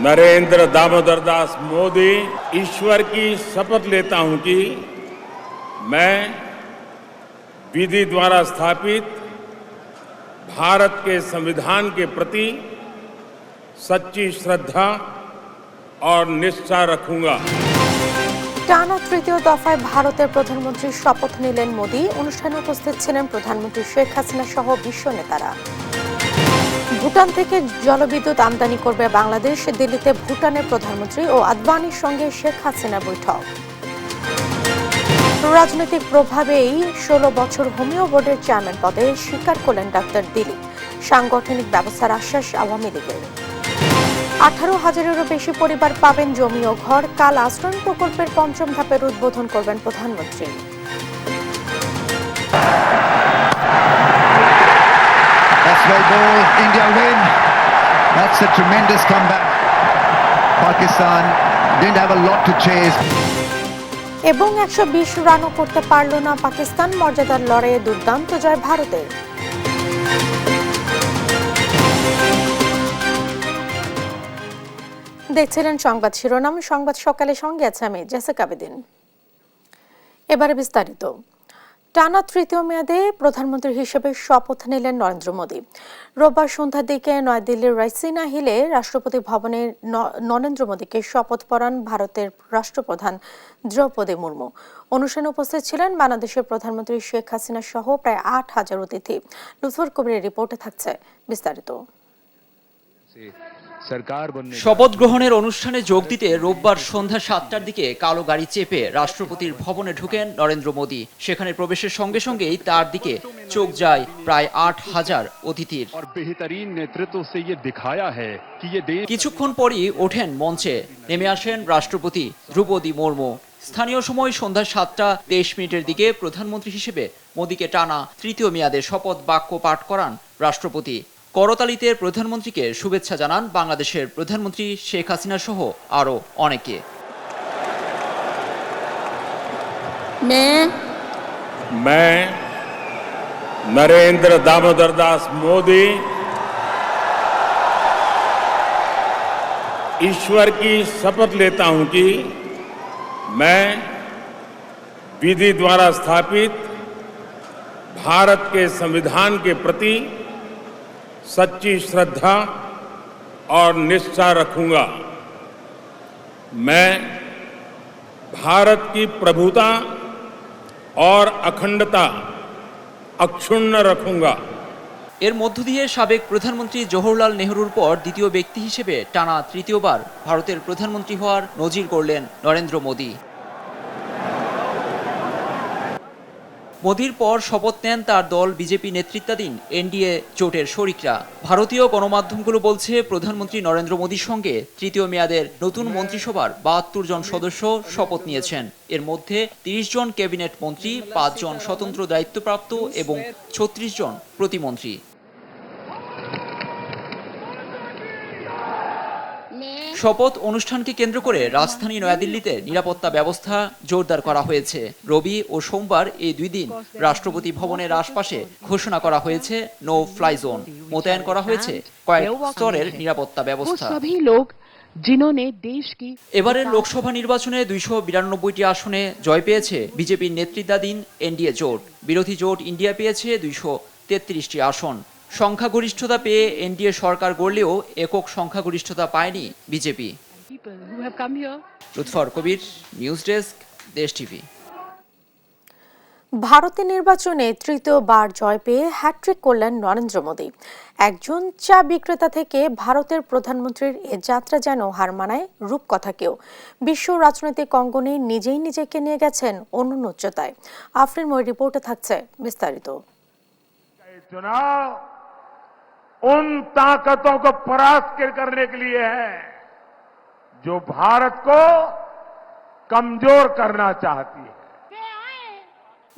नरेंद्र दामोदर दास मोदी ईश्वर की शपथ लेता हूं कि मैं विधि द्वारा स्थापित भारत के संविधान के प्रति सच्ची श्रद्धा और निष्ठा रखूंगा। টানা তৃতীয় দফায় ভারতের প্রধানমন্ত্রীর শপথ নিলেন মোদি। অনুষ্ঠানে উপস্থিত ছিলেন প্রধানমন্ত্রী শেখ হাসিনা সহ বিশ্ব নেতারা। ভুটান থেকে জলবিদ্যুৎ আমদানি করবে বাংলাদেশ। দিল্লিতে ভুটানের প্রধানমন্ত্রী ও আদবানির সঙ্গে শেখ হাসিনার বৈঠক। রাজনৈতিক প্রভাবেই 16 বছর হোমিও বোর্ডের চেয়ারম্যান পদে স্বীকার করলেন ডাক্তার দিলীপ। সাংগঠনিক ব্যবস্থার আশ্বাস আওয়ামী লীগের। 18,000-এরও বেশি পরিবার পাবেন জমি ও ঘর। কাল আশ্রয়ণ প্রকল্পের 5ম ধাপের উদ্বোধন করবেন প্রধানমন্ত্রী। That's well ball. India win. That's a tremendous comeback. Pakistan didn't have a lot to chase. এবং 120 রানও করতে পারল না পাকিস্তান। মর্যাদার লড়াইয়ে দুর্দান্ত জয় ভারতের। দেখছিলেন সংবাদ শিরোনাম। সংবাদ সকালে সঙ্গে আছে আমি জেসিকা বেদিন। এবারে বিস্তারিত। টানা তৃতীয় মেয়াদে প্রধানমন্ত্রী হিসেবে শপথ নিলেন নরেন্দ্র মোদি। রোববার সন্ধ্যার দিকে নয়াদিল্লির রাইসিনা হিলে রাষ্ট্রপতি ভবনে নরেন্দ্র মোদিকে শপথ পড়ান ভারতের রাষ্ট্রপ্রধান দ্রৌপদী মুর্মু। অনুষ্ঠানে উপস্থিত ছিলেন বাংলাদেশের প্রধানমন্ত্রী শেখ হাসিনা সহ প্রায় 8,000 অতিথি। লুথর কবিরের রিপোর্টে থাকছে বিস্তারিত। শপথ গ্রহণের অনুষ্ঠানে যোগ দিতে রোববার সন্ধ্যা 7টার দিকে কালো গাড়ি চেপে রাষ্ট্রপতির ভবনে ঢুকেন নরেন্দ্র মোদি। সেখানে প্রবেশের সঙ্গে সঙ্গেই তার দিকে চোখ যায় প্রায় 8,000 অতিথির। কিছুক্ষণ পরই ওঠেন মঞ্চে, নেমে আসেন রাষ্ট্রপতি দ্রৌপদী মুর্মু। স্থানীয় সময় সন্ধ্যা 7:23 দিকে প্রধানমন্ত্রী হিসেবে মোদিকে টানা তৃতীয় মেয়াদে শপথ বাক্য পাঠ করান রাষ্ট্রপতি। করতালিতে প্রধানমন্ত্রীকে শুভেচ্ছা জানান বাংলাদেশের প্রধানমন্ত্রী শেখ হাসিনা সহ আরো অনেকে। मैं नरेंद्र दामोदर दास मोदी ईश्वर की शपथ लेता हूं कि मैं विधि द्वारा स्थापित भारत के संविधान के प्रति सच्ची श्रद्धा और निष्ठा रखूंगा। मैं भारत की प्रभुता और अखंडता अक्षुण्ण रखूंगा। এর মধ্য দিয়ে সাবেক প্রধানমন্ত্রী জওহরলাল নেহরুর পর দ্বিতীয় ব্যক্তি হিসেবে টানা তৃতীয়বার ভারতের প্রধানমন্ত্রী হওয়ার নজির গড়লেন নরেন্দ্র মোদি। মোদির পর শপথ নেন তার দল বিজেপি নেতৃত্বাধীন এনডিএ জোটের শরিকরা। ভারতীয় গণমাধ্যমগুলো বলছে প্রধানমন্ত্রী নরেন্দ্র মোদির সঙ্গে তৃতীয় মেয়াদের নতুন মন্ত্রিসভার 72 জন সদস্য শপথ নিয়েছেন। এর মধ্যে 30 জন ক্যাবিনেট মন্ত্রী, 5 জন স্বতন্ত্র দায়িত্বপ্রাপ্ত এবং 36 জন প্রতিমন্ত্রী। শপথ অনুষ্ঠানকে কেন্দ্র করে রাজধানী নয়াদিল্লিতে নিরাপত্তা ব্যবস্থা জোরদার করা হয়েছে। রবি ও সোমবার এই 2 দিন রাষ্ট্রপতি ভবনের আশপাশে ঘোষণা করা হয়েছে নো ফ্লাই জোন। মোতায়েন করা হয়েছে কয়েক স্তরের নিরাপত্তা ব্যবস্থা। এবারের লোকসভা নির্বাচনে 292টি আসনে জয় পেয়েছে বিজেপির নেতৃত্বাধীন এনডিএ জোট। বিরোধী জোট ইন্ডিয়া পেয়েছে 233টি আসন। সংখ্যাগরিষ্ঠতা পেয়ে এনডিএ সরকার গড়লেও একক সংখ্যাগরিষ্ঠতা পায়নি বিজেপি। লুৎফর কবির, নিউজ ডেস্ক, দেশ টিভি। ভারতের নির্বাচনে তৃতীয়বার জয় পেয়ে হ্যাট্রিক করলেন নরেন্দ্র মোদি। একজন চা বিক্রেতা থেকে ভারতের প্রধানমন্ত্রীর এ যাত্রা যেন হার মানায় রূপকথাকেও। বিশ্ব রাজনৈতিক অঙ্গনে নিজেই নিজেকে নিয়ে গেছেন অনন্য উচ্চতায়। আফরিন ময় রিপোর্টে থাকছে বিস্তারিত। उन ताकतों को परास्त करने के लिए है जो भारत को कमजोर करना चाहती है।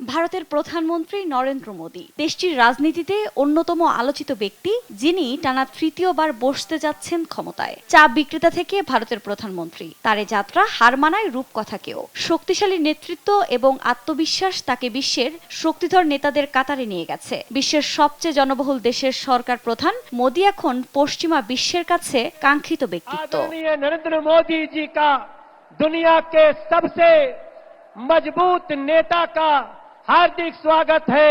ভারতের প্রধানমন্ত্রী নরেন্দ্র মোদী দেশটির রাজনীতিতে অন্যতম আলোচিত ব্যক্তি, যিনি টানা তৃতীয়বার বসতে যাচ্ছেন ক্ষমতায়। চা বিক্রেতা থেকে ভারতের প্রধানমন্ত্রী, তার এ যাত্রা হার মানায় রূপকথাকেও। শক্তিশালী নেতৃত্ব এবং আত্মবিশ্বাস তাকে বিশ্বের শক্তিধর নেতাদের কাতারে নিয়ে গেছে। বিশ্বের সবচেয়ে জনবহুল দেশের সরকার প্রধান মোদী এখন পশ্চিমা বিশ্বের কাছে কাঙ্ক্ষিত ব্যক্তিত্ব। नरेंद्र मोदी जी का दुनिया के सबसे मजबूत नेता का हार्दिक स्वागत है।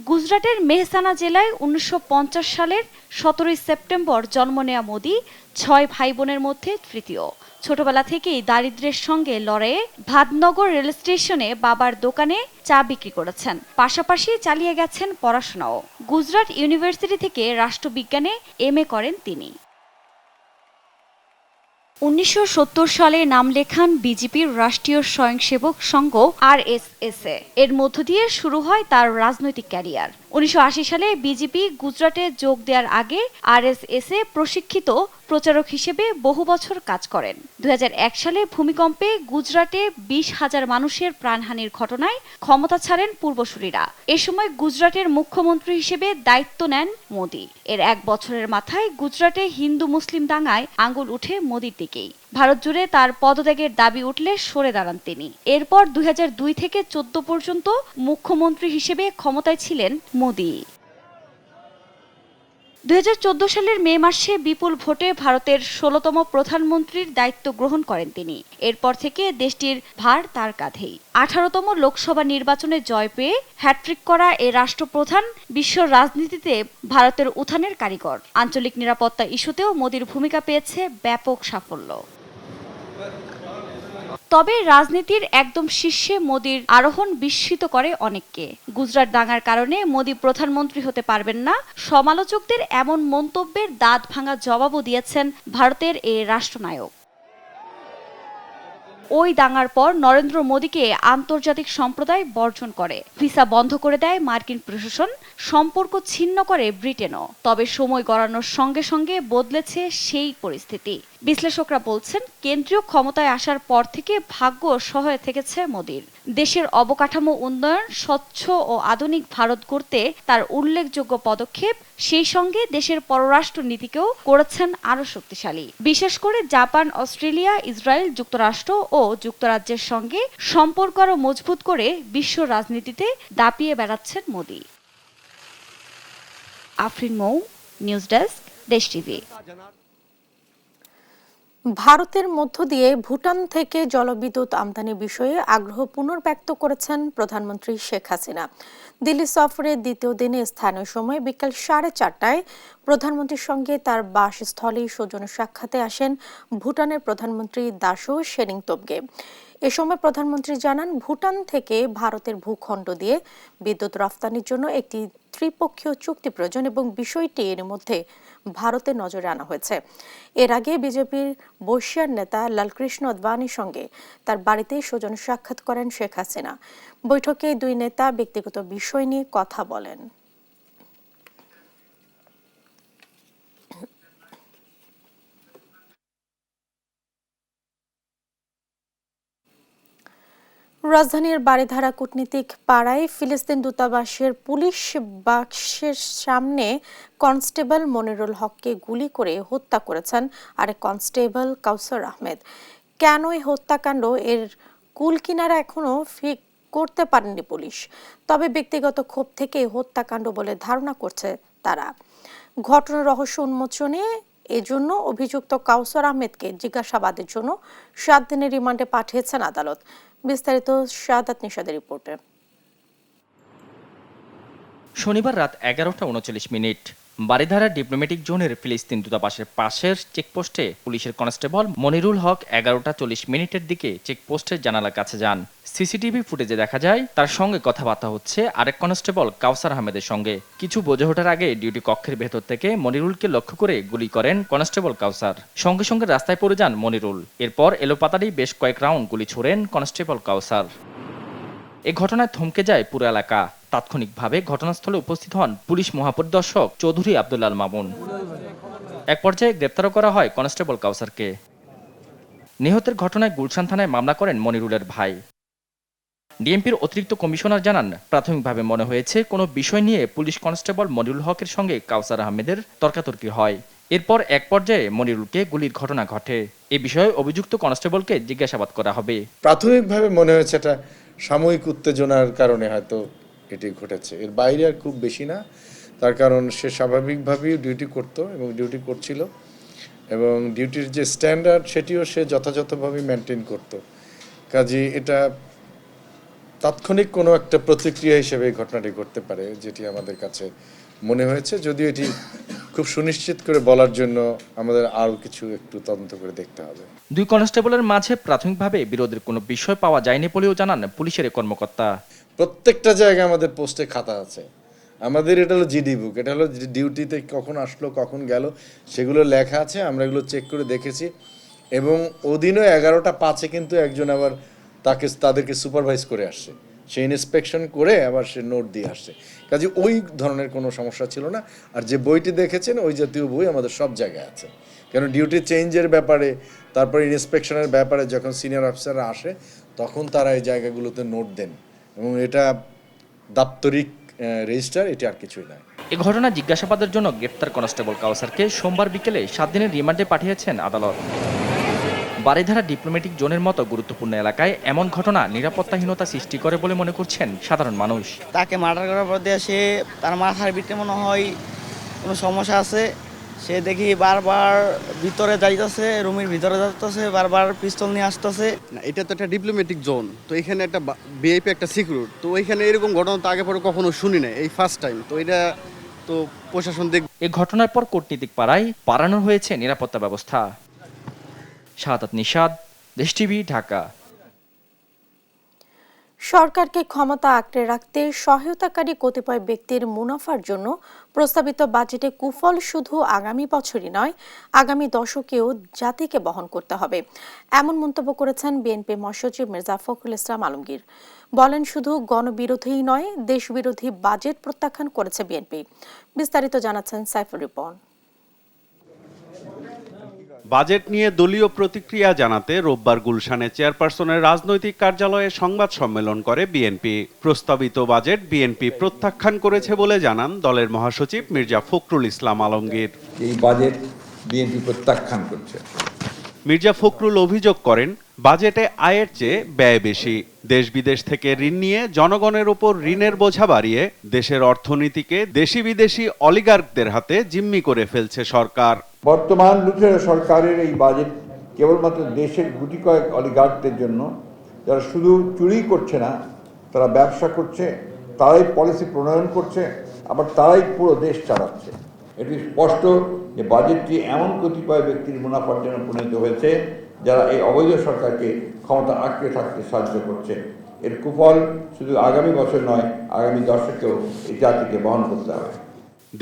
গুজরাটের মেহসানা জেলায় 1950 সালের 17 সেপ্টেম্বর জন্ম নেয়া মোদী 6 ভাই বোনের মধ্যে তৃতীয়। ছোটবেলা থেকেই দারিদ্র্যের সঙ্গে লড়াইয়ে ভাদনগর রেল স্টেশনে বাবার দোকানে চা বিক্রি করেছেন, পাশাপাশি চালিয়ে গেছেন পড়াশোনাও। গুজরাট ইউনিভার্সিটি থেকে রাষ্ট্রবিজ্ঞানে MA করেন তিনি। 1970 সালে নাম লেখান বিজেপির রাষ্ট্রীয় স্বয়ংসেবক সংঘ RSS এ। এর মধ্য দিয়ে শুরু হয় তার রাজনৈতিক ক্যারিয়ার। 1980 সালে বিজেপি গুজরাটে যোগ দেওয়ার আগে RSS এ প্রশিক্ষিত প্রচারক হিসেবে বহু বছর কাজ করেন। 2001 সালে ভূমিকম্পে গুজরাটে 20,000 মানুষের প্রাণহানির ঘটনায় ক্ষমতা ছাড়েন পূর্বসূরীরা। এ সময় গুজরাটের মুখ্যমন্ত্রী হিসেবে দায়িত্ব নেন মোদী। এর 1 বছরের মাথায় গুজরাটে হিন্দু মুসলিম দাঙ্গায় আঙুল উঠে মোদীর দিকেই। ভারত জুড়ে তার পদত্যাগের দাবি উঠলে সরে দাঁড়ান তিনি। এরপর 2002 থেকে 14 পর্যন্ত মুখ্যমন্ত্রী হিসেবে ক্ষমতায় ছিলেন মোদী। 2014 সালের মে মাসে বিপুল ভোটে ভারতের 16তম প্রধানমন্ত্রীর দায়িত্ব গ্রহণ করেন তিনি। এরপর থেকে দেশটির ভার তার কাঁধেই। 18তম লোকসভা নির্বাচনে জয় পেয়ে হ্যাট্রিক করা এ রাষ্ট্রপ্রধান বিশ্ব রাজনীতিতে ভারতের উত্থানের কারিগর। আঞ্চলিক নিরাপত্তা ইস্যুতেও মোদীর ভূমিকা পেয়েছে ব্যাপক সাফল্য। তবে রাজনীতির একদম শীর্ষে মোদীর আরোহণ বিস্মিত করে অনেককে। গুজরাট দাঙ্গার কারণে মোদী প্রধানমন্ত্রী হতে পারবেন না, সমালোচকদের এমন মন্তব্যের দাঁত ভাঙা জবাবও দিয়েছেন ভারতের এই রাষ্ট্রনায়ক। ওই দাঙ্গার পর নরেন্দ্র মোদীকে আন্তর্জাতিক সম্প্রদায় বর্জন করে, ভিসা বন্ধ করে দেয় মার্কিন প্রশাসন, সম্পর্ক ছিন্ন করে ব্রিটেনও। তবে সময় গড়ানোর সঙ্গে সঙ্গে বদলেছে সেই পরিস্থিতি। বিশ্লেষকরা বলছেন, কেন্দ্রীয় ক্ষমতায় আসার পর থেকে ভাগ্য সহায় থেকেছে মোদীর। দেশের অবকাঠামো উন্নয়ন, স্বচ্ছ ও আধুনিক ভারত গড়তে তার উল্লেখযোগ্য পদক্ষেপ, সেই সঙ্গে দেশের পররাষ্ট্র নীতিকেও করেছেন আরও শক্তিশালী। বিশেষ করে জাপান, অস্ট্রেলিয়া, ইসরায়েল, যুক্তরাষ্ট্র ও যুক্তরাজ্যের সঙ্গে সম্পর্ক আরও মজবুত করে বিশ্ব রাজনীতিতে দাপিয়ে বেড়াচ্ছেন মোদী। আফরিন মৌ, নিউজ ডেস্ক, দেশ টিভি। ভারতের মধ্য দিয়ে ভুটান থেকে জলবিদ্যুৎ আমদানি বিষয়ে আগ্রহ পুনর্ব্যক্ত করেছেন প্রধানমন্ত্রী শেখ হাসিনা। দিল্লি সফরের দ্বিতীয় দিনে স্থানীয় সময় বিকেল 4:30টায় প্রধানমন্ত্রীর সঙ্গে তার বাসস্থলে সৌজন্য সাক্ষাতে আসেন ভুটানের প্রধানমন্ত্রী দাশো সেরিং তোবগে। এ সময় প্রধানমন্ত্রী জানান, ভুটান থেকে ভারতের ভূখণ্ড দিয়ে বিদ্যুৎ রফতানির জন্য একটি ত্রিপক্ষীয় চুক্তি প্রয়োজন এবং বিষয়টি এর মধ্যে ভারতের নজরে আনা হয়েছে। এর আগে বিজেপির বর্ষিয়ান নেতা লালকৃষ্ণ আদবানির সঙ্গে তার বাড়িতে সৌজন্য সাক্ষাৎ করেন শেখ হাসিনা। বৈঠকে দুই নেতা ব্যক্তিগত বিষয় নিয়ে কথা বলেন। রাজধানীর বারিধারা কূটনীতিক পাড়ায় ফিলিস্তিন দূতাবাসের পুলিশ বাক্সের সামনে কনস্টেবল মনিরুল হককে গুলি করে হত্যা করেছেন আরেক কনস্টেবল কাউসার আহমেদ। কেন এই হত্যাকাণ্ড, এর কুল কিনারা এখনো ঠিক করতে পারেনি পুলিশ। তবে ব্যক্তিগত ক্ষোভ থেকে হত্যাকাণ্ড বলে ধারণা করছে তারা। ঘটনার রহস্য উন্মোচনে এজন্য অভিযুক্ত কাউসার আহমেদকে জিজ্ঞাসাবাদের জন্য 7 দিনের রিমান্ডে পাঠিয়েছেন আদালত। বিস্তারিত শাহাদাত নিশাদের রিপোর্টে। শনিবার রাত 11:39 বারিধারা ডিপ্লোম্যাটিক জোনের ফিলিস্তিন দূতাবাসের পাশের চেকপোস্টে পুলিশের কনস্টেবল মনিরুল হক 11:40 দিকে চেকপোস্টের জানালার কাছে যান। সিসিটিভি ফুটেজে দেখা যায় তার সঙ্গে কথাবার্তা হচ্ছে আরেক কনস্টেবল কাউসার আহমেদের সঙ্গে। কিছু বোঝে ওঠার আগে ডিউটি কক্ষের ভেতর থেকে মনিরুলকে লক্ষ্য করে গুলি করেন কনস্টেবল কাউসার। সঙ্গে সঙ্গে রাস্তায় পড়ে যান মনিরুল। এরপর এলোপাতাড়ি বেশ কয়েক রাউন্ড গুলি ছোড়েন কনস্টেবল কাউসার। এ ঘটনায় থমকে যায় পুরো এলাকা। তাৎক্ষণিকভাবে ঘটনাস্থলে উপস্থিত হন পুলিশ মহাপরিদর্শক চৌধুরী আব্দুল্লাল মামুন। এক পর্যায়ে গ্রেপ্তারও করা হয় কনস্টেবল কাউসারকে। নিহতের ঘটনায় গুলশান থানায় মামলা করেন মনিরুলের ভাই। ডিএমপির অতিরিক্ত কমিশনার জানান, প্রাথমিকভাবে মনে হয়েছে কোনো বিষয় নিয়ে পুলিশ কনস্টেবল মনিরুল হকের সঙ্গে কাউসার আহমেদের তর্কাতর্কি হয়। এরপর এক পর্যায়ে মনিরুলকে গুলির ঘটনা ঘটে। এ বিষয়ে অভিযুক্ত কনস্টেবলকে জিজ্ঞাসাবাদ করা হবে। প্রাথমিকভাবে মনে হয়েছে এটা সাময়িক উত্তেজনার কারণে হয়তো এটি ঘটেছে, এর বাইরে আর খুব বেশি না। তার কারণ সে স্বাভাবিকভাবেই ডিউটি করতো এবং ডিউটি করছিল, এবং ডিউটির যে স্ট্যান্ডার্ড সেটিও সে যথাযথভাবে মেনটেন করত। কাজে এটা তাৎক্ষণিক কোনো একটা প্রতিক্রিয়া হিসেবে এই ঘটনাটি ঘটতে পারে, যেটি আমাদের কাছে মনে হয়েছে। যদিও এটি খুব সুনিশ্চিত করে বলার জন্য আমাদের আরও কিছু একটু তদন্ত করে দেখতে হবে। দুই কনস্টেবলের মাঝে প্রাথমিকভাবে বিরোধের কোনো বিষয় পাওয়া যায়নি বলেও জানান পুলিশের কর্মকর্তা। প্রত্যেকটা জায়গায় আমাদের পোস্টে খাতা আছে, আমাদের এটা হলো জিডি বুক, এটা হলো ডিউটিতে কখন আসলো কখন গেল সেগুলো লেখা আছে। আমরা এগুলো চেক করে দেখেছি, এবং ওদিনও 11টা 5-এ কিন্তু একজন আবার তাদেরকে সুপারভাইজ করে আসছে, সে ইন্সপেকশন করে আবার সে নোট দিয়ে আসছে। কাজে ওই ধরনের কোনো সমস্যা ছিল না। আর যে বইটি দেখেছেন ওই জাতীয় বই আমাদের সব জায়গায় আছে, কেন ডিউটি চেঞ্জের ব্যাপারে, তারপরে ইন্সপেকশনের ব্যাপারে যখন সিনিয়র অফিসাররা আসে তখন তারা এই জায়গাগুলোতে নোট দেন, এবং এটা দাপ্তরিক রেজিস্টার, এটা আর কিছুই নয়। এ ঘটনা জিজ্ঞাসাবাদের জন্য গ্রেপ্তার কনস্টেবল কাউসারকে সোমবার বিকেলে 7 দিনের রিমান্ডে পাঠিয়েছেন আদালত। বারিধারা ডিপ্লোম্যাটিক জোনের মতো গুরুত্বপূর্ণ এলাকায় এমন ঘটনা নিরাপত্তাহীনতা সৃষ্টি করে বলে মনে করছেন সাধারণ মানুষ। তাকে মার্ডার করার পর দিয়ে সে তার মাথার ভিতরে মনে হয় কোনো সমস্যা আছে। সে দেখি বারবার ভিতরে যাইতেছে, রুমের ভিতরে যাইতেছে, বারবার পিস্তল নিয়ে আসতেছে। এটা তো একটা ডিপ্লোম্যাটিক জোন, তো এখানে একটা ভিআইপি একটা সিকিউর, তো এখানে এরকম ঘটনা তো আগে পরে কখনো শুনি না, এই ফার্স্ট টাইম। তো এটা তো প্রশাসন দেখবে। এই ঘটনার পর কূটনীতিক পাড়ায় বাড়ানো হয়েছে নিরাপত্তা ব্যবস্থা। শাহাদাত নিশাদ, দেশ টিভি, ঢাকা। সরকারকে ক্ষমতা আঁকড়ে রাখতে সহায়তাকারী কতিপয় ব্যক্তির মুনাফার জন্য প্রস্তাবিত বাজেটে কুফল শুধু আগামী বছরই নয়, আগামী দশকেও জাতিকে বহন করতে হবে, এমন মন্তব্য করেছেন বিএনপি মহাসচিব মির্জা ফখরুল ইসলাম আলমগীর। বলেন, শুধু গণবিরোধীই নয়, দেশবিরোধী বাজেট প্রত্যাখ্যান করেছে বিএনপি। বিস্তারিত জানাচ্ছেন সাইফুর রিপন। বাজেট নিয়ে দলীয় প্রতিক্রিয়া জানাতে রোববার গুলশানে চেয়ারপারসনের রাজনৈতিক কার্যালয়ে সংবাদ সম্মেলন করে বিএনপি। প্রস্তাবিত বাজেট বিএনপি প্রত্যাখ্যান করেছে বলে জানান দলের মহাসচিব মির্জা ফখরুল ইসলাম আলমগীর। এই বাজেট বিএনপি প্রত্যাখ্যান করছে। মির্জা ফখরুল অভিযোগ করেন, বাজেটে আয়ের চেয়ে ব্যয় বেশি। দেশ বিদেশ থেকে ঋণ নিয়ে জনগণের উপর ঋণের বোঝা বাড়িয়ে দেশের অর্থনীতিকে দেশি বিদেশি অলিগার্কদের হাতে জিম্মি করে ফেলছে সরকার। বর্তমান লুটেরা সরকারের এই বাজেট কেবলমাত্র দেশের গুটি কয়েক অলিগার্কদের জন্য, যারা শুধু চুরি করছে না, তারা ব্যবসা করছে, তারাই পলিসি প্রণয়ন করছে, আবার তারাই পুরো দেশ চালাচ্ছে। এটি স্পষ্ট যে বাজেটটি এমন কতিপয় ব্যক্তির মুনাফার জন্য প্রণীত হয়েছে, যারা এই অবৈধ সরকারকে ক্ষমতা আঁকড়ে থাকতে সাহায্য করছে। এর কুফল শুধু আগামী বছর নয়, আগামী দশকেও এই জাতিকে বহন করতে হবে।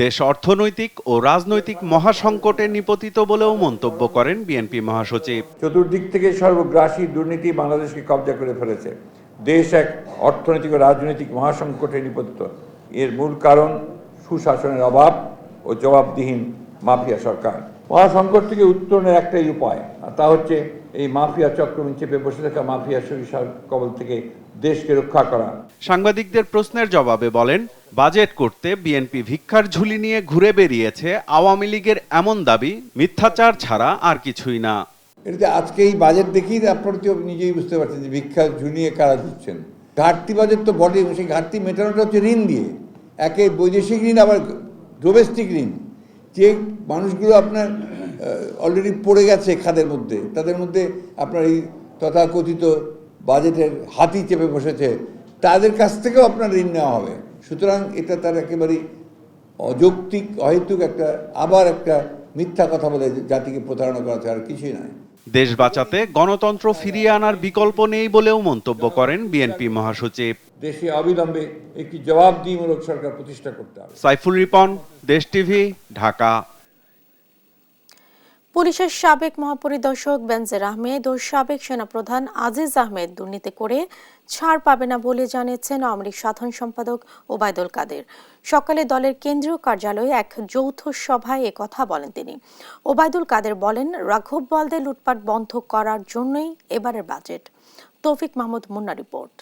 দেশ অর্থনৈতিক ও রাজনৈতিক মহাসংকটে নিপতিত বলেও মন্তব্য করেন বিএনপি মহাসচিব। চতুর্দিক থেকে সর্বগ্রাসী দুর্নীতি বাংলাদেশকে কবজা করে ফেলেছে। দেশ এক অর্থনৈতিক ও রাজনৈতিক মহাসংকটে নিপতিত। এর মূল কারণ সুশাসনের অভাব ও জবাবদিহীন মাফিয়া সরকার। মহাসংকট থেকে উত্তরণের একটাই উপায়, আর তা হচ্ছে এই মাফিয়া চক্রমিন চেপে বসে থাকা মাফিয়া সরিষার কবল থেকে দেশকে রক্ষা করা। সাংবাদিকদের প্রশ্নের জবাবে বলেন, বাজেট করতে বিএনপি ভিক্ষার ঝুলি নিয়ে ঘুরে বেরিয়েছে আওয়ামী লীগের এমন দাবি মিথ্যাচার ছাড়া আর কিছুই না। এটা আজকে এই বাজেট দেখেই আপনারা তো নিজেই বুঝতে পারছেন যে ভিক্ষার ঝুলিয়ে কারা দিচ্ছেন। ঘাটতি বাজেট তো বটে, সেই ঘাটতি মেটানোটা হচ্ছে ঋণ দিয়ে। একে বৈদেশিক ঋণ, আবার ডোমেস্টিক ঋণ। যে মানুষগুলো আপনার অলরেডি পড়ে গেছে খাদের মধ্যে, তাদের মধ্যে আপনার এই তথাকথিত বাজেটের হাতি চেপে বসেছে, তাদের কাছ থেকেও আপনার ঋণ নেওয়া হবে। সুতরাং এটা তার একেবারেই অযৌক্তিক, অহেতুক একটা মিথ্যা কথা বলে জাতিকে প্রতারণা করা ছাড়া আর কিছুই নয়। দেশ বাঁচাতে গণতন্ত্র ফিরিয়ে আনার বিকল্প নেই বলেও মন্তব্য করেন বিএনপি মহাসচিব। দেশে অবিলম্বে একটি জবাবদিহিমূলক সরকার প্রতিষ্ঠা করতে হবে। সাইফুর রিপন, দেশ টিভি, ঢাকা। পুলিশের সাবেক মহাপরিদর্শক বেনজির আহমেদ ও সাবেক সেনাপ্রধান আজিজ আহমেদ দুর্নীতি করে ছাড় পাবে না বলে জানিয়েছেন আওয়ামী লীগ সাধারণ সম্পাদক ওবায়দুল কাদের। সকালে দলের কেন্দ্রীয় কার্যালয়ে এক যৌথ সভায় একথা বলেন তিনি। ওবায়দুল কাদের বলেন, রাঘব বোয়ালদের লুটপাট বন্ধ করার জন্যই এবারের বাজেট। তৌফিক মাহমুদ মুন্না রিপোর্ট।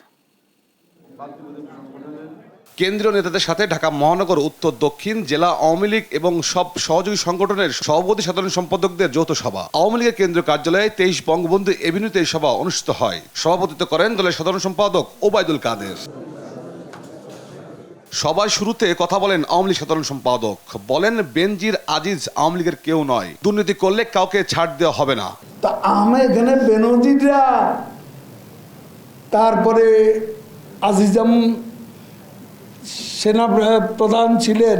কেন্দ্রীয় নেতাদের সাথে ঢাকা মহানগর উত্তর দক্ষিণ জেলা আওয়ামী লীগ এবং সব সহযোগী সংগঠনের সভাপতি সাধারণ সম্পাদকদের যৌথ সভা আওয়ামী লীগের কেন্দ্রীয় কার্যালয়ে 23 বঙ্গবন্ধু এভিনিউতে এই সভা অনুষ্ঠিত হয়। সভাপতিত্ব করেন দলের সাধারণ সম্পাদক ওবায়দুল কাদের। সবার শুরুতে কথা বলেন আওয়ামী লীগ সাধারণ সম্পাদক, বলেন বেনজির আজিজ আওয়ামী লীগের কেউ নয়, দুর্নীতি করলে কাউকে ছাড় দেওয়া হবে না। তা আমি এখানে বেনজিররা, তারপরে আজিজাম সেনা প্রধান ছিলেন,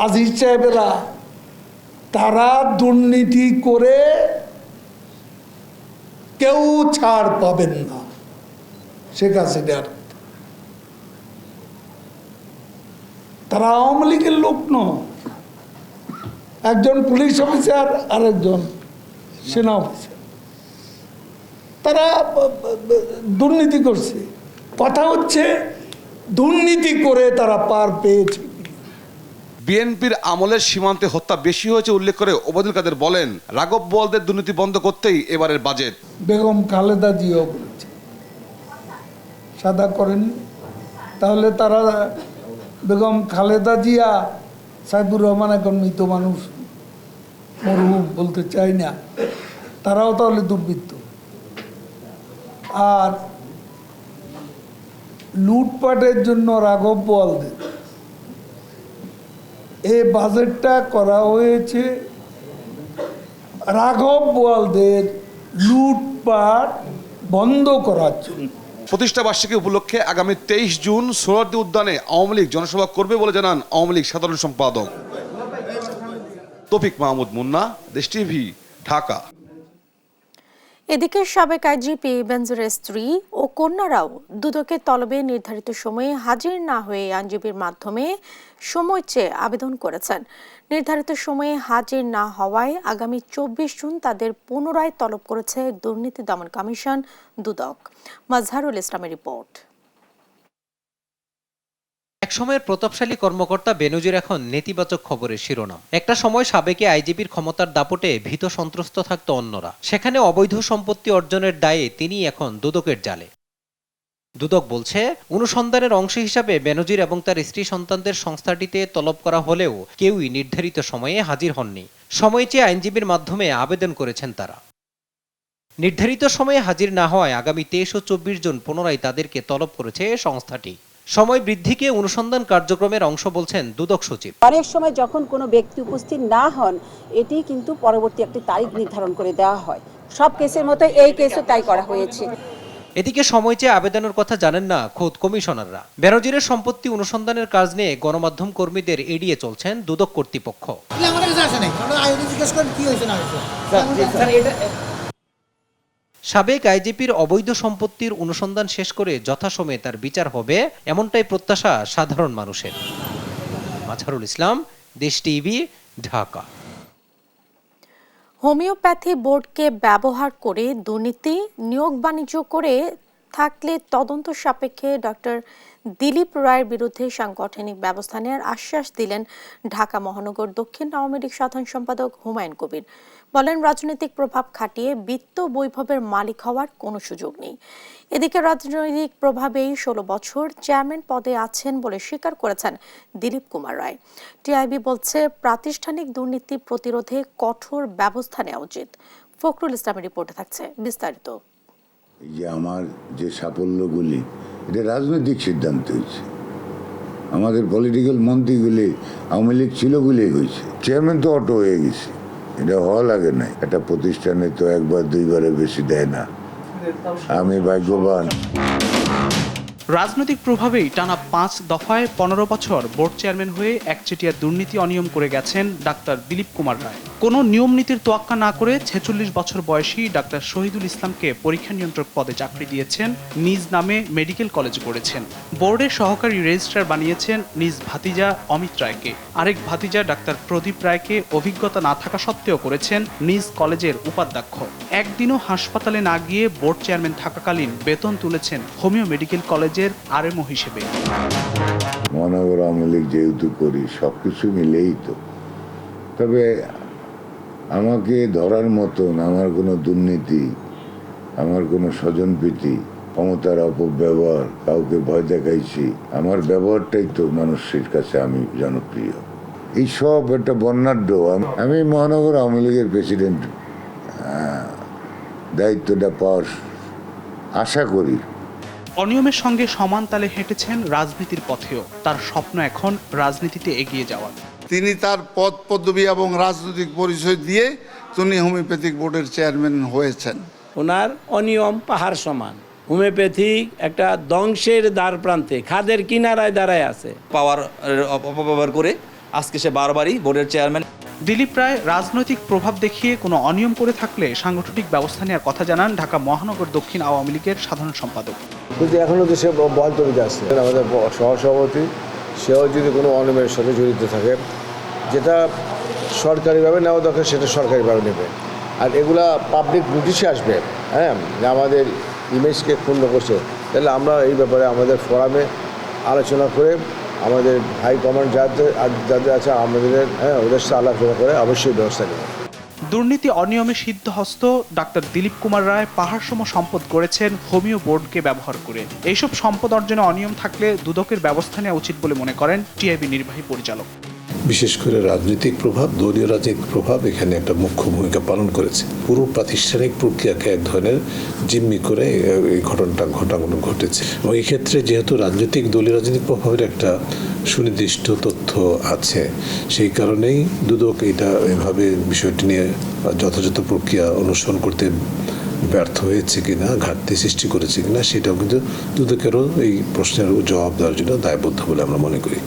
আজিজ সাহেবেরা, তারা দুর্নীতি করে কেউ ছাড় পাবেন না। শেখ হাসিনার তারা আওয়ামী লীগের লোক নয়, একজন পুলিশ অফিসার আর একজন সেনা অফিসার, তারা দুর্নীতি করছে। কথা হচ্ছে দুর্নীতি করে তারা পার পেয়েছে। বিএনপির আমলের সীমান্তে হত্যা বেশি হয়েছে উল্লেখ করে ওবায়দুল কাদের বলেন, রাঘব বোয়ালদের দুর্নীতি বন্ধ করতেই এবারের বাজেট। বেগম খালেদা জিও বলেছে সাদা করেন, তাহলে তারা বেগম খালেদা জিয়া, সাইফুর রহমান এখন মৃত মানুষ, মরহুম বলতে চাই না, তারাও তাহলে দুর্বৃত্ত। আর লুটপাটের জন্য রাঘব বোয়ালদের এই বাজেটটা করা হয়েছে রাঘব বোয়ালদের লুটপাট বন্ধ করার জন্য। প্রতিষ্ঠা বার্ষিকী উপলক্ষে আগামী 23 জুন সোহরাওয়ার্দী উদ্যানে আওয়ামী লীগ জনসভা করবে বলে জানান আওয়ামী লীগ সাধারণ সম্পাদক। তৌফিক মাহমুদ মুন্না, দেশ টিভি, ঢাকা। এদিকে সাবেক আইজিপি বেনজিরের স্ত্রী ও কন্যারাও দুদকের তলবে নির্ধারিত সময়ে হাজির না হয়ে আইনজীবীর মাধ্যমে সময় চেয়ে আবেদন করেছেন। নির্ধারিত সময়ে হাজির না হওয়ায় আগামী 24 জুন তাদের পুনরায় তলব করেছে দুর্নীতি দমন কমিশন দুদক। মাজহারুল ইসলামের রিপোর্ট। একসময়ের প্রতাপশালী কর্মকর্তা বেনজির এখন নেতিবাচক খবরের শিরোনাম। একটা সময় সাবেকে আইজিপির ক্ষমতার দাপটে ভীত সন্ত্রস্ত থাকত অন্যরা, সেখানে অবৈধ সম্পত্তি অর্জনের দায়ে তিনি এখন দুদকের জালে। দুদক বলছে, অনুসন্ধানের অংশ হিসাবে বেনজির এবং তার স্ত্রী সন্তানদের সংস্থাটিতে তলব করা হলেও কেউই নির্ধারিত সময়ে হাজির হননি। সময় চেয়ে আইনজীবীর মাধ্যমে আবেদন করেছেন তারা। নির্ধারিত সময়ে হাজির না হওয়ায় আগামী 23 ও 24 জুন পুনরায় তাদেরকে তলব করেছে সংস্থাটি। সময় বৃদ্ধিকে অনুসন্ধান কার্যক্রমের অংশ বলছেন দুদক সচিব। অনেক সময় যখন কোনো ব্যক্তি উপস্থিত না হন, এটি কিন্তু পরবর্তী একটি তারিখ নির্ধারণ করে দেওয়া হয়। সব কেসের মতো এই কেসও তাই করা হয়েছে। এদিকে সময় চেয়ে আবেদনের কথা জানেন না খোদ কমিশনাররা। বেনজিরের সম্পত্তি অনুসন্ধানের কাজ নিয়ে গণমাধ্যম কর্মীদের এড়িয়ে চলছেন দুদক কর্তৃপক্ষ। সাবেক আইজিপির অবৈধ সম্পত্তির অনুসন্ধান শেষ করে যথাসময়ে তার বিচার হবে, এমনটাই প্রত্যাশা সাধারণ মানুষের। মাজহারুল ইসলাম, দেশ টিভি, ঢাকা। হোমিওপ্যাথি বোর্ডকে ব্যবহার করে দুর্নীতি, নিয়োগ বাণিজ্য করে থাকলে তদন্ত সাপেক্ষে ডক্টর দিলীপ রায়ের বিরুদ্ধে সাংগঠনিক ব্যবস্থা নেওয়ার আশ্বাস দিলেন ঢাকা মহানগর দক্ষিণ আওয়ামী লীগ সাধারণ সম্পাদক হুমায়ুন কবির। বলেন, রাজনৈতিক প্রভাব খাটিয়ে বিত্ত বৈভবের মালিক হওয়ার কোনো সুযোগ নেই। এদিকে রাজনৈতিক প্রভাবেই 16 বছর চেয়ারম্যান পদে আছেন বলে স্বীকার করেছেন দিলীপ কুমার রায়। টিআইবি বলছে, প্রাতিষ্ঠানিক দুর্নীতি প্রতিরোধে কঠোর ব্যবস্থা নেওয়া উচিত। ফখরুল ইসলামের রিপোর্টে থাকছে বিস্তারিত। এই যে আমার যে সাফল্যগুলি, এটা রাজনৈতিক সিদ্ধান্ত হয়েছে। আমাদের পলিটিক্যাল মন্ত্রীগুলি আওয়ামী লীগ ছিল বলেই হয়েছে। চেয়ারম্যান তো অটো হয়ে গেছে, এটা হওয়া লাগে না। একটা প্রতিষ্ঠানে তো একবার দুইবারে বেশি দেয় না। আমি ভাগ্যবান। রাজনৈতিক প্রভাবেই টানা 5 দফায় 15 বছর বোর্ড চেয়ারম্যান হয়ে একচেটিয়া দুর্নীতি অনিয়ম করে গেছেন ডাক্তার দিলীপ কুমার রায়। কোনো নিয়ম নীতির তোয়াক্কা না করে 46 বছর বয়সী ডাক্তার শহীদুল ইসলামকে পরীক্ষা নিয়ন্ত্রক পদে চাকরি দিয়েছেন, নিজ নামে মেডিকেল কলেজ গড়েছেন। বোর্ডের সহকারী রেজিস্ট্রার বানিয়েছেন নিজ ভাতিজা অমিত রায়কে। আরেক ভাতিজা ডাক্তার প্রদীপ রায়কে অভিজ্ঞতা না থাকা সত্ত্বেও করেছেন নিজ কলেজের উপাধ্যক্ষ। একদিনও হাসপাতালে না গিয়ে বোর্ড চেয়ারম্যান থাকাকালীন বেতন তুলেছেন হোমিও মেডিকেল কলেজের আরএমও হিসেবে। মহানগর আওয়ামী লীগ যেহেতু করি, সবকিছু মিলেই তো। তবে আমাকে ধরার মতন আমার কোনো দুর্নীতি, আমার কোনো স্বজনপ্রীতি ক্ষমতার অপব্যবহার, কাউকে ভয় দেখাইছি, আমার ব্যবহারটাই তো মানুষের কাছে আমি জনপ্রিয়। এই সব একটা বর্ণাঢ্য। আমি মহানগর আওয়ামী লীগের প্রেসিডেন্ট, দায়িত্বটা পাওয়ার আশা করি। অনিয়মের সঙ্গে সমান তালে হেঁটেছেন রাজনীতির পথেও। তার স্বপ্ন এখন রাজনীতিতে এগিয়ে যাওয়ার। তিনি তার পদ পদবি এবং রাজনৈতিক পরিচয় দিয়ে তিনি হোমিওপ্যাথিক বোর্ডের চেয়ারম্যান হয়েছেন। ওনার অনিয়ম পাহাড় সমান। হোমিওপ্যাথিক একটা ধ্বংসের দ্বার প্রান্তে, খাদের কিনারায় দাঁড়ায় আছে। পাওয়ার অপব্যবহার করে আজকে সে বারবারই বোর্ডের চেয়ারম্যান। দিলীপ রায় রাজনৈতিক প্রভাব দেখিয়ে কোনো অনিয়ম করে থাকলে সাংগঠনিক ব্যবস্থা নেওয়ার কথা জানান ঢাকা মহানগর দক্ষিণ আওয়ামী লীগের সাধারণ সম্পাদক। কিন্তু এখনও যে সে বহাল তবিতে আছে, আমাদের সহসভাপতি সেও যদি কোনো অনিয়মের সাথে জড়িত থাকে, যেটা সরকারিভাবে নেওয়া দরকার সেটা সরকারিভাবে নেবে। আর এগুলা পাবলিক নোটিশে আসবে, হ্যাঁ, যে আমাদের ইমেজকে ক্ষুণ্ণ করছে, তাহলে আমরা এই ব্যাপারে আমাদের ফোরামে আলোচনা করে আমাদের হাই কমান্ড যাদের আছে আমাদের ওদের সাথে আলোচনা করে অবশ্যই ব্যবস্থা নেব। দুর্নীতি অনিয়মে সিদ্ধহস্ত ডাক্তার দিলীপ কুমার রায় পাহাড়সম সম্পদ গড়েছেন হোমিও বোর্ডকে ব্যবহার করে। এইসব সম্পদ অর্জনে অনিয়ম থাকলে দুদকের ব্যবস্থা নেওয়া উচিত বলে মনে করেন টিআইবি নির্বাহী পরিচালক। বিশেষ করে রাজনৈতিক প্রভাব, দলীয় রাজনৈতিক প্রভাব এখানে একটা মুখ্য ভূমিকা পালন করেছে। পুরো প্রাতিষ্ঠানিক প্রক্রিয়াকে এক ধরনের জিম্মি করে এই ঘটনাগুলো ঘটেছে। এবং এই ক্ষেত্রে যেহেতু দলীয় রাজনৈতিক প্রভাবের একটা সুনির্দিষ্ট তথ্য আছে, সেই কারণেই দুদক এটা এভাবে বিষয়টি নিয়ে যথাযথ প্রক্রিয়া অনুসরণ করতে ব্যর্থ হয়েছে কিনা, ঘাটতি সৃষ্টি করেছে কিনা, সেটাও কিন্তু দুদকেরও এই প্রশ্নের জবাব দেওয়ার জন্য দায়বদ্ধ বলে আমরা মনে করি।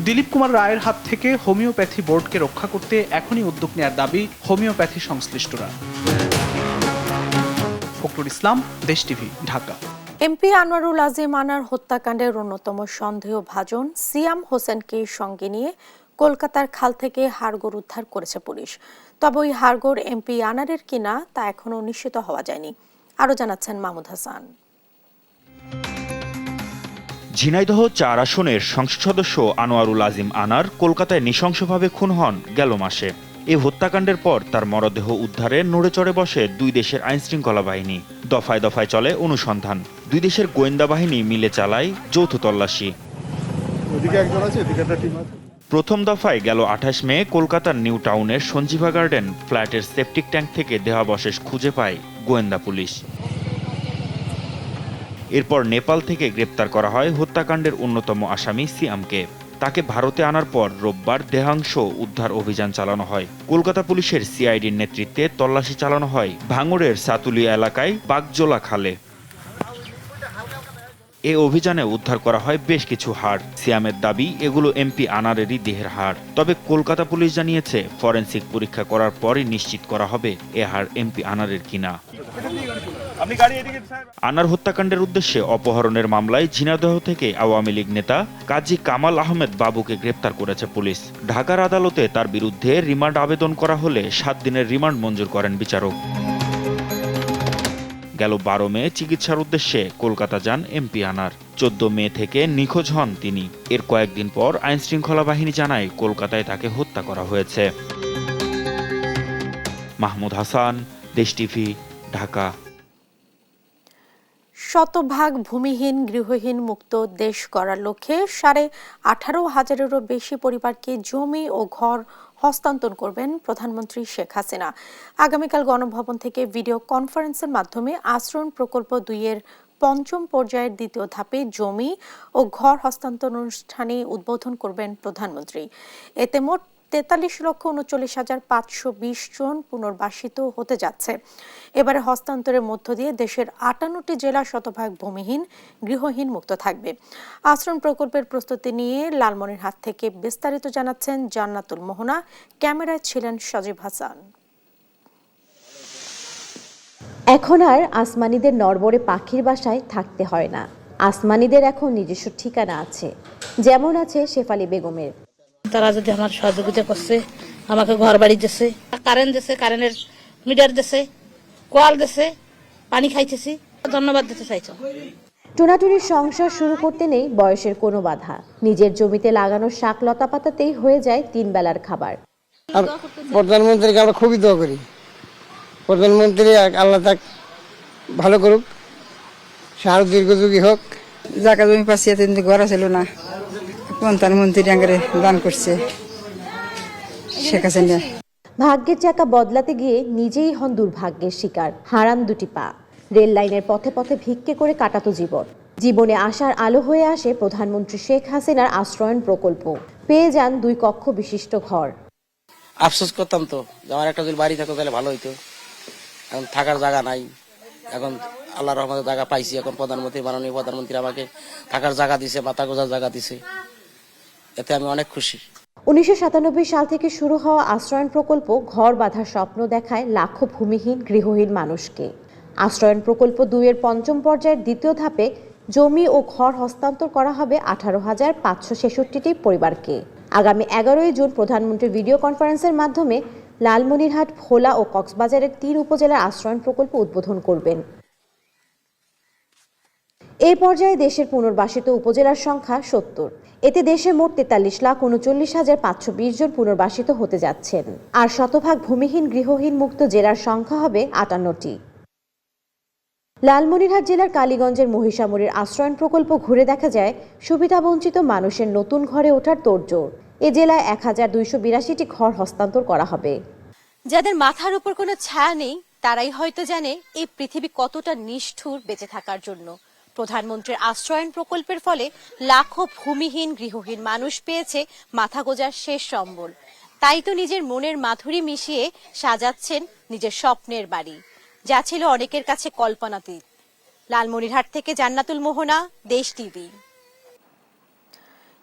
দিলীপ কুমার রায়ের হাত থেকে হোমিওপ্যাথি বোর্ডকে রক্ষা করতে এখনই উদ্যোগ নেওয়ার দাবি হোমিওপ্যাথি সংশ্লিষ্টরা। ফখরুল ইসলাম, দেশ টিভি, ঢাকা। এমপি আনোয়ারুল আজিম আনার হত্যাকাণ্ডের অন্যতম সন্দেহভাজন সিয়াম হোসেনকে সঙ্গে নিয়ে কলকাতার খাল থেকে হাড়গোড় উদ্ধার করেছে পুলিশ। তবে ওই হাড়গোড় এমপি আনারের কিনা তা এখনও নিশ্চিত হওয়া যায়নি। আরও জানাচ্ছেন মাহমুদ হাসান। ঝিনাইদহ ৪ আসনের সংসদ সদস্য আনোয়ারুল আজিম আনার কলকাতায় নৃশংসভাবে খুন হন গেল মাসে। এই হত্যাকাণ্ডের পর তার মরদেহ উদ্ধারে নড়েচড়ে বসে দুই দেশের আইনশৃঙ্খলা বাহিনী। দফায় দফায় চলে অনুসন্ধান। দুই দেশের গোয়েন্দা বাহিনী মিলে চালায় যৌথ তল্লাশি। প্রথম দফায় গেল ২৮ মে কলকাতার নিউ টাউনের সঞ্জীভা গার্ডেন ফ্ল্যাটের সেপটিক ট্যাঙ্ক থেকে দেহাবশেষ খুঁজে পায় গোয়েন্দা পুলিশ। এরপর নেপাল থেকে গ্রেপ্তার করা হয় হত্যাকাণ্ডের অন্যতম আসামি সিয়ামকে। তাকে ভারতে আনার পর রোববার দেহাংশ উদ্ধার অভিযান চালানো হয়। কলকাতা পুলিশের সিআইডির নেতৃত্বে তল্লাশি চালানো হয় ভাঙড়ের সাতুলিয়া এলাকায় বাগজোলা খালে। এ অভিযানে উদ্ধার করা হয় বেশ কিছু হাড়। সিয়ামের দাবি এগুলো এমপি আনারেরই দেহের হাড়। তবে কলকাতা পুলিশ জানিয়েছে ফরেনসিক পরীক্ষা করার পরই নিশ্চিত করা হবে এ হাড় এমপি আনারের কিনা। আনার হত্যাকাণ্ডের উদ্দেশ্যে অপহরণের মামলায় ঝিনাইদহ থেকে আওয়ামী লীগ নেতা কাজী কামাল আহমেদ বাবুকে গ্রেপ্তার করেছে পুলিশ। ঢাকার আদালতে তার বিরুদ্ধে রিমান্ড আবেদন করা হলে 7 দিনের রিমান্ড মঞ্জুর করেন বিচারক। গেল 12 মে চিকিৎসার উদ্দেশ্যে কলকাতা যান এমপি আনার। 14 মে থেকে নিখোঁজ হন তিনি। এর কয়েকদিন পর আইনশৃঙ্খলা বাহিনী জানায় কলকাতায় তাকে হত্যা করা হয়েছে। মাহমুদ হাসান, দেশ টিভি, ঢাকা। শতভাগ ভূমিহীন গৃহহীন মুক্ত দেশ গড়ার লক্ষ্যে 18,500-এরও বেশি পরিবারকে জমি ও ঘর হস্তান্তর করবেন প্রধানমন্ত্রী শেখ হাসিনা। আগামীকাল গণভবন থেকে ভিডিও কনফারেন্সের মাধ্যমে আশ্রয়ণ প্রকল্প 2-এর 5ম পর্যায়ের 2য় ধাপে জমি ও ঘর হস্তান্তর অনুষ্ঠানে উদ্বোধন করবেন প্রধানমন্ত্রী। এতে মোট 43,39,520 জন পুনর্বাসিত হতে যাচ্ছে। এবারে হস্তান্তরের মধ্য দিয়ে দেশের 58টি জেলা শতভাগ ভূমিহীন গৃহহীন মুক্ত থাকবে। আশ্রম প্রকল্পের প্রস্তুতি নিয়ে লালমনিরহাট থেকে বিস্তারিত জানাচ্ছেন জান্নাতুল মোহনা। ক্যামেরায় ছিলেন সজীব হাসান। এখন আর আসমানিদের নড়বড়ে পাখির বাসায় থাকতে হয় না। আসমানিদের এখন নিজস্ব ঠিকানা আছে, যেমন আছে শেফালি বেগমের। তারা যদি আমার সহযোগিতা করছে, আমাকে ঘর বাড়ি দিচ্ছে, কারেন্ট দিচ্ছে, কারেন্টের মিটার দিচ্ছে, কল দিচ্ছে, পানি খাইতেছি, ধন্যবাদ দিতে চাইছো। টোনাটুনির সংসার শুরু করতে নেই বয়সের কোনো বাধা। নিজের জমিতে লাগানো শাক লতা পাতাতেই হয়ে যায় 3 বেলার খাবার। প্রধানমন্ত্রীকে আমরা খুবই দোয়া করি, প্রধানমন্ত্রী আল্লাহ তাক ভালো করুক, আরো দীর্ঘযোগী হোক। জায়গা জমি পাচ্ছি, এতদিন ঘর ছিল না, প্রধানমন্ত্রী ডাঙ্গারে দান করছে শেখ হাসিনা। ভাগ্যের চাকা বদলাতে গিয়ে নিজেই হন দুর্ভাগ্যের শিকার, হারান দুটি পা। রেল লাইনের পথে পথে ভিক্ষে করে কাটাতো জীবন। জীবনে আসার আলো হয়ে আসে প্রধানমন্ত্রী শেখ হাসিনার আশ্রয়ণ প্রকল্প। পেয়ে যান 2 কক্ষ বিশিষ্ট ঘর। আফসোস করতাম তো যে আমার একটা যদি বাড়ি থাকতো তাহলে ভালো হইতো, এখন থাকার জায়গা নাই। এখন আল্লাহর রহমতে জায়গা পাইছি, এখন মাননীয় প্রধানমন্ত্রী আমাকে থাকার জায়গা দিছে, মাথা গোজার জায়গা দিছে, এতে আমি অনেক খুশি। 1997 সাল থেকে শুরু হওয়া আশ্রয়ণ প্রকল্প ঘর বাঁধার স্বপ্ন দেখায় লাখো ভূমিহীন গৃহহীন মানুষকে। আশ্রয়ণ প্রকল্প 2-এর পঞ্চম পর্যায়ের দ্বিতীয় ধাপে জমি ও ঘর হস্তান্তর করা হবে 18,566টি পরিবারকে। আগামী 11ই জুন প্রধানমন্ত্রী ভিডিও কনফারেন্সের মাধ্যমে লালমনিরহাট, ভোলা ও কক্সবাজারের 3 উপজেলার আশ্রয়ণ প্রকল্প উদ্বোধন করবেন। এই পর্যায়ে দেশের পুনর্বাসিত উপজেলার সংখ্যা 70। এতে দেশে মোট 43,39,520 জন পুনর্বাসিত হতে যাচ্ছেন। আর শতভাগ ভূমিহীন গৃহহীন মুক্ত জেলার সংখ্যা হবে 58টি। লালমনিরহাট জেলার কালীগঞ্জের মহিষামুড়ির আশ্রয়ণ প্রকল্প ঘুরে দেখা যায় সুবিধাবঞ্চিত মানুষের নতুন ঘরে ওঠার তোড়জোড়। এ জেলায় 1,282টি ঘর হস্তান্তর করা হবে। যাদের মাথার উপর কোনো ছায়া নেই তারাই হয়তো জানে এই পৃথিবী কতটা নিষ্ঠুর বেঁচে থাকার জন্য। প্রধানমন্ত্রীর আশ্রয়ণ প্রকল্পের ফলে লাখো ভূমিহীন গৃহহীন মানুষ পেয়েছে মাথা গোজার শেষ সম্বল। তাই তো নিজের মনের মাধুরী মিশিয়ে সাজাচ্ছেন নিজের স্বপ্নের বাড়ি, যা ছিল অনেকের কাছে কল্পনাতীত। লালমনিরহাট থেকে জান্নাতুল মোহনা, দেশ টিভি।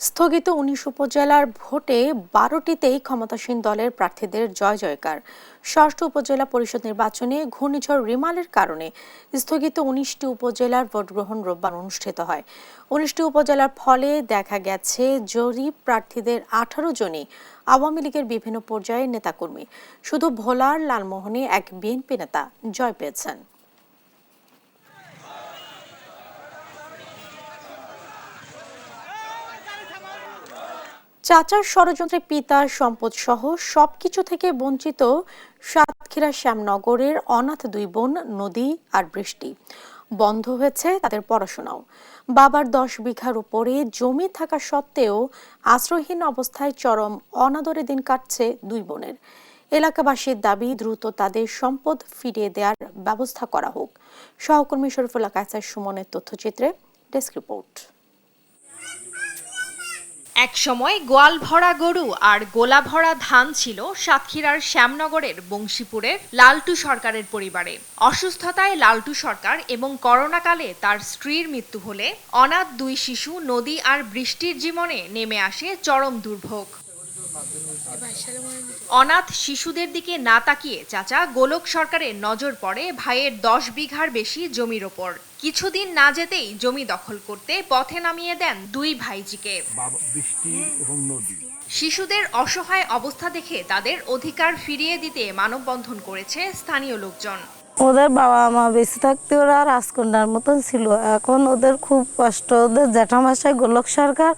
স্থগিত 19 উপজেলার ভোটে 12টিতেই ক্ষমতাসীন দলের প্রার্থীদের জয় জয়কার। ষষ্ঠ উপজেলা পরিষদ নির্বাচনে ঘূর্ণিঝড় রিমালের কারণে স্থগিত 19টি উপজেলার ভোট গ্রহণ রোববার অনুষ্ঠিত হয়। 19টি উপজেলার ফলে দেখা গেছে জরিপ প্রার্থীদের 18 জনই আওয়ামী লীগের বিভিন্ন পর্যায়ের নেতাকর্মী। শুধু ভোলার লালমোহনে এক বিএনপি নেতা জয় পেয়েছেন। চাচার ষড়যন্ত্রে পিতার সম্পদ সহ সবকিছু থেকে বঞ্চিত সাতক্ষীরা শ্যামনগরের অনাথ 2 বোন নদী আর বৃষ্টি। বন্ধ হয়েছে তাদের পড়াশোনাও। বাবার 10 বিঘার উপরে জমি থাকা সত্ত্বেও আশ্রয়হীন অবস্থায় চরম অনাদরে দিন কাটছে 2 বোনের। এলাকাবাসীর দাবি দ্রুত তাদের সম্পদ ফিরিয়ে দেওয়ার ব্যবস্থা করা হোক। সহকর্মী শরীফুল্লাহ কায়সার সুমনের তথ্যচিত্রে ডেস্ক রিপোর্ট। এক সময় গোয়াল ভরা গরু আর গোলা ভরা ধান ছিল সাতক্ষীরার শ্যামনগরের বংশীপুরের লালটু সরকারের পরিবারে। অসুস্থতায় লালটু সরকার এবং করোনাকালে তার স্ত্রীর মৃত্যু হলে অনাথ 2 শিশু নদী আর বৃষ্টির জীবনে নেমে আসে চরম দুর্ভোগ। অনাথ শিশুদের দিকে না তাকিয়ে চাচা গোলক সরকারের নজর পড়ে ভাইয়ের 10 বিঘার বেশি জমির ওপর। কিছুদিন না যেতেই জমি দখল করতে পথে নামিয়ে দেন 2 ভাইজিকে। শিশুদের অসহায় অবস্থা দেখে তাদের অধিকার ফিরিয়ে দিতে মানববন্ধন করেছে স্থানীয় লোকজন। ওদের বাবা মা বেঁচে থাকতে ওরা রাজকন্যার মতন ছিল, এখন ওদের খুব কষ্ট। ওদের জ্যাঠামশাই গোলক সরকার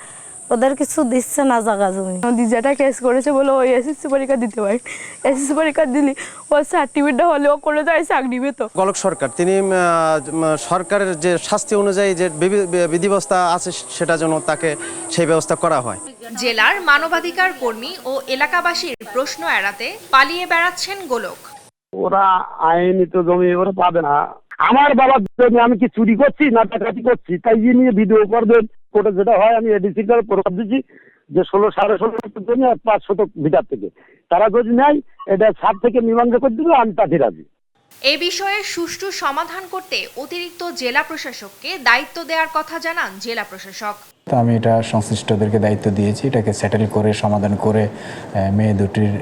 ওদের কিছু দিচ্ছে না জায়গা জমি। যেটা কেস করেছে বলে ওই এসএসসি পরীক্ষা দিতে পারে, এসএসসি পরীক্ষা দিলি ওর সার্টিফিকেটটা হলেও করে যায় চাকরি পেত। গোলক সরকার তিনি সরকারের যে শাস্তি অনুযায়ী যে বিধি ব্যবস্থা আছে সেটা যেন তাকে সেই ব্যবস্থা করা হয়। জেলার মানবাধিকার কর্মী ও এলাকাবাসীর প্রশ্ন এড়াতে পালিয়ে বেড়াচ্ছেন গোলক। ওরা আইনি তো জমি ওরা পাবে না। আমার বাবার জমি আমি কি চুরি করছি না ডাকাতি করছি, তাই নিয়ে ভিডিও করবেন। কোর্টে যেটা হয় আমি এডিসির কাছে প্রস্তাব দিচ্ছি যে 16-16.5 জমি আর 5 শতক ভিটার থেকে তারা যদি নেয় এটা 7 থেকে মীমাংসা করে দিবে, আমি তাতে রাজি। এ বিষয়ে সুষ্ঠু সমাধান করতে অতিরিক্ত জেলা প্রশাসককে দায়িত্ব দেওয়ার কথা জানান জেলা প্রশাসক। আমি এটা সংশ্লিষ্টদেরকে দায়িত্ব দিয়েছি, এটাকে সেটেল করে সমাধান করে মেয়ে দুটির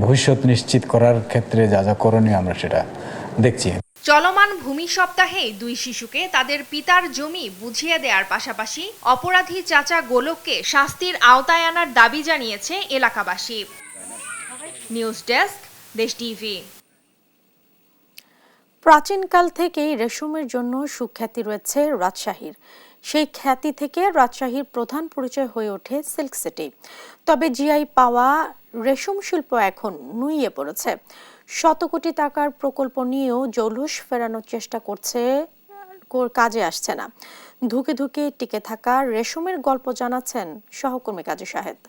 ভবিষ্যৎ নিশ্চিত করার ক্ষেত্রে যা যা করণীয় আমরা সেটা দেখছি। চলমান ভূমি সপ্তাহে 2 শিশুকে তাদের পিতার জমি বুঝিয়ে দেওয়ার পাশাপাশি অপরাধী চাচা গোলককে শাস্তির আওতায় আনার দাবি জানিয়েছে এলাকাবাসী। নিউজ ডেস্ক, দেশ টিভি। প্রাচীনকাল থেকেই রেশমের জন্য সুখ্যাতি রয়েছে রাজশাহীর। সেই খ্যাতি থেকে রাজশাহীর প্রধান পরিচয় হয়ে ওঠে সিল্ক সিটি। তবে জিআই পাওয়া রেশম শিল্প এখন নুইয়ে পড়েছে। শত কোটি টাকার প্রকল্প নিয়েও জৌলুস ফেরানোর চেষ্টা করছে কাজে আসছে না। ধুকে ধুকে টিকে থাকা রেশমের গল্প জানাচ্ছেন সহকর্মী কাজী শাহেদ।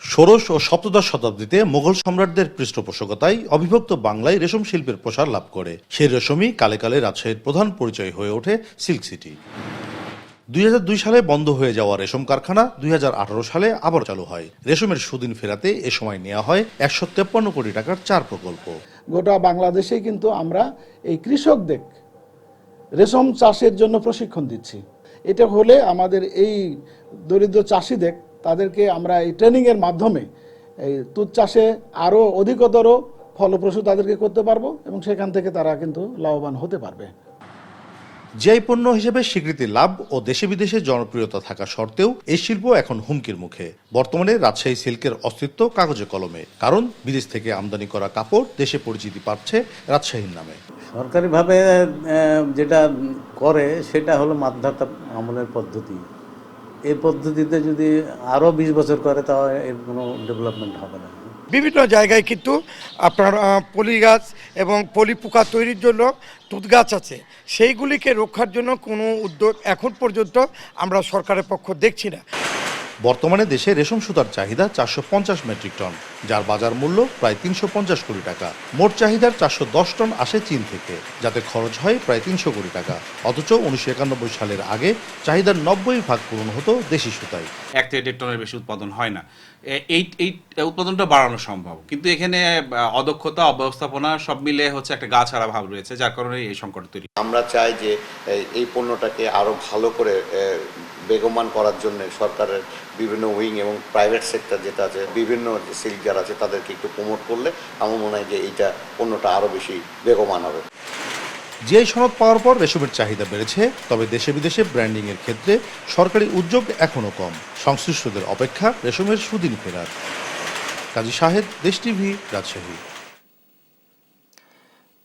ষোড়শ ও সপ্তদশ শতাব্দীতে মোগল সম্রাটদের পৃষ্ঠপোষকতায় অবিভক্ত বাংলায় রেশম শিল্পের প্রসার লাভ করে। সেই রেশমই কালে কালে রাজশাহীর প্রধান পরিচয় হয়ে ওঠে সিল্ক সিটি। 2002 সালে বন্ধ হয়ে যাওয়া রেশম কারখানা 2018 সালে আবার চালু হয়। রেশমের সুদিন ফেরাতে এ সময় নেওয়া হয় 153 কোটি টাকার 4 প্রকল্প। গোটা বাংলাদেশে কিন্তু আমরা এই কৃষকদের রেশম চাষের জন্য প্রশিক্ষণ দিচ্ছি। এটা হলে আমাদের এই দরিদ্র চাষিদের তাদেরকে আমরা এই ট্রেনিংয়ের মাধ্যমে এই তুঁত চাষে আরও অধিকতর ফলপ্রসূ তাদেরকে করতে পারবো এবং সেখান থেকে তারা কিন্তু লাভবান হতে পারবে। জিআই পণ্য হিসেবে স্বীকৃতি লাভ ও দেশে বিদেশে জনপ্রিয়তা থাকা সত্ত্বেও এই শিল্প এখন হুমকির মুখে। বর্তমানে রাজশাহী সিল্কের অস্তিত্ব কাগজে কলমে, কারণ বিদেশ থেকে আমদানি করা কাপড় দেশে পরিচিতি পাচ্ছে রাজশাহীর নামে। সরকারিভাবে যেটা করে সেটা হলো মাদ্রাতা আমলের পদ্ধতি। এই পদ্ধতিতে যদি আরও 20 বছর করে তাহলে এর কোনো ডেভেলপমেন্ট হবে না। বিভিন্ন জায়গায় কিন্তু আপনার পলি গাছ এবং পলি পোকা তৈরির জন্য তুঁত গাছ আছে, সেইগুলিকে রক্ষার জন্য কোনো উদ্যোগ এখন পর্যন্ত আমরা সরকারের পক্ষ দেখছি না। বর্তমানে দেশে রেশম সুতার চাহিদা 450 মেট্রিক টন, যার বাজার মূল্য প্রায় 350 কোটি টাকা। মোট চাহিদার 410 টন আসে চীন থেকে, যাতে খরচ হয় প্রায় 300 কোটি টাকা। অথচ 1991 সালের আগে চাহিদার 90% পূরণ হতো দেশি সুতায়। 1 থেকে 1.5 টনের বেশি উৎপাদন হয় না। এই উৎপাদনটা বাড়ানো সম্ভব, কিন্তু এখানে অদক্ষতা, অব্যবস্থাপনা সব মিলে হচ্ছে একটা গা ছাড়া ভাব রয়েছে, যার কারণে এই সংকট তৈরি। আমরা চাই যে এই পণ্যটাকে আরো ভালো করে বেগমান করার জন্য সরকারের বিভিন্ন উইং এবং প্রাইভেট সেক্টর যেটা আছে, বিভিন্ন সিল্ক যারা আছে তাদেরকে একটু প্রমোট করলে আমার মনে হয় যে এইটা পণ্যটা আরো বেশি বেগমান হবে। জিআই সনদ পাওয়ার পর রেশমের চাহিদা বেড়েছে, তবে দেশে বিদেশে ব্র্যান্ডিং এর ক্ষেত্রে সরকারি উদ্যোগ এখনো কম। সংশ্লিষ্টদের অপেক্ষা রেশমের সুদিন ফেরার। কাজী শাহেদ, দেশ টিভি, রাজশাহী।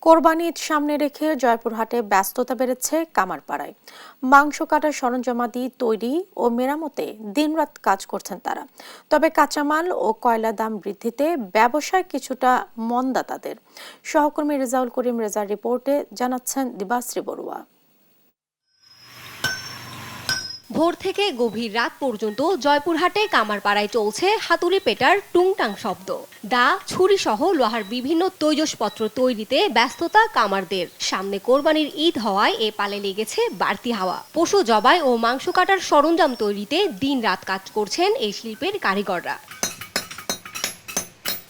কোরবানি ঈদ সামনে রেখে জয়পুরহাটে ব্যস্ততা বেড়েছে কামারপাড়ায়। মাংস কাটার সরঞ্জামাদি তৈরি ও মেরামতে দিনরাত কাজ করছেন তারা। তবে কাঁচামাল ও কয়লা দাম বৃদ্ধিতে ব্যবসায় কিছুটা মন্দা তাদের। সহকর্মী রেজাউল করিম রেজার রিপোর্টে জানাচ্ছেন দিবাশ্রী বড়ুয়া। ভোর থেকে গভীর রাত পর্যন্ত জয়পুরহাটে কামারপাড়ায় চলছে হাতুড়ি পেটার টুংটাং শব্দ। দা, ছুরি সহ লোহার বিভিন্ন তৈজসপত্র তৈরিতে ব্যস্ততা কামারদের। সামনে কোরবানির ঈদ হওয়ায় এ পালে লেগেছে বাড়তি হাওয়া। পশু জবাই ও মাংস কাটার সরঞ্জাম তৈরিতে দিন রাত কাজ করছেন এই শিল্পের কারিগররা।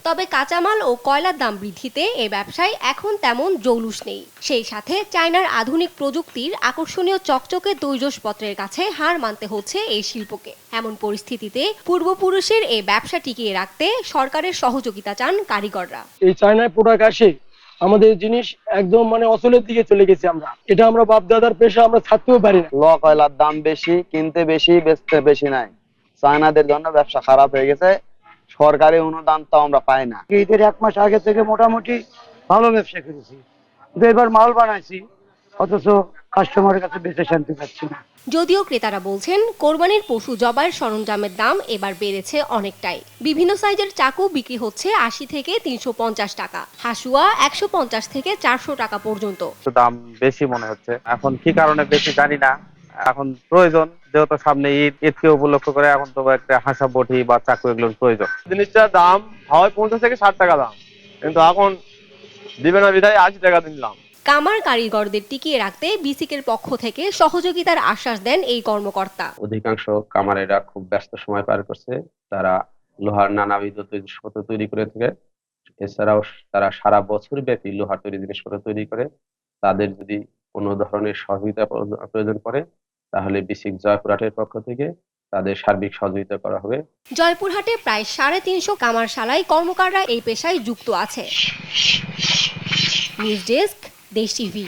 তবে কাঁচামাল ও কয়লার দাম বৃদ্ধিতে এ ব্যবসায় এখন তেমন জৌলুস নেই। সেই সাথে চায়নার আধুনিক প্রযুক্তির আকর্ষণীয় চকচকে তৈজসপত্রের কাছে হার মানতে হচ্ছে এই শিল্পকে। এমন পরিস্থিতিতে পূর্বপুরুষের এই ব্যবসা টিকিয়ে রাখতে সরকারের সহযোগিতা চান কারিগররা। এই চায়নার প্রোডাক্ট আসে আমাদের জিনিস একদম অচলের দিকে চলে গেছে। আমরা বাপ দাদার পেশা, আমরা ছাড়তেও পারি না। লোহা কয়লার দাম বেশি, কিনতে বেশি, বেচতে বেশি নাই। চায়নাদের জন্য ব্যবসা খারাপ হয়ে গেছে। সরকারি অনুদান তো আমরা পাই না। ঈদের 1 মাস আগে থেকে মোটামুটি ভালো ব্যবসা করেছি, এবার মাল বানাইছি, অথচ কাস্টমারের কাছে বেচে শান্তি পাচ্ছি না। যদিও ক্রেতারা বলছেন কোরবানির পশু জবাইয়ের সরঞ্জামের দাম এবার বেড়েছে অনেকটাই। বিভিন্ন সাইজের চাকু বিক্রি হচ্ছে 80 থেকে 350 টাকা, হাসুয়া 150 থেকে 400 টাকা পর্যন্ত। দাম বেশি মনে হচ্ছে, এখন কি কারণে বেশি জানি না। এখন প্রয়োজন, যেহেতু সামনে ঈদকে উপলক্ষ করে এখন তো একটা হাসা বটি বা চাকু এগুলোর প্রয়োজন। জিনিসটার দাম হয় 50 থেকে 60 টাকা দাম, কিন্তু এখন দিবে না বিধায় 80 টাকা দিলাম। কামার কারিগরদের টিকিয়ে রাখতে বিসিকের পক্ষ থেকে সহযোগিতার আশ্বাস দেন এই কর্মকর্তা। অধিকাংশ কামারেরা খুব ব্যস্ত সময় পার করছে, তারা লোহার নানাবিধ জিনিসপত্র তৈরি করে থাকে। এছাড়াও তারা সারা বছর ব্যাপী লোহার তৈরি জিনিসপত্র তৈরি করে। তাদের যদি কোনো ধরনের সহযোগিতা প্রয়োজন পড়ে তাহলে বিসিক জয়পুরহাটের পক্ষ থেকে তাদের সার্বিক সহযোগিতা করা হবে। জয়পুরহাটে প্রায় 350 কামারশালায় কর্মকাররা এই পেশায় যুক্ত আছে। নিউজ ডেস্ক, দেশ টিভি।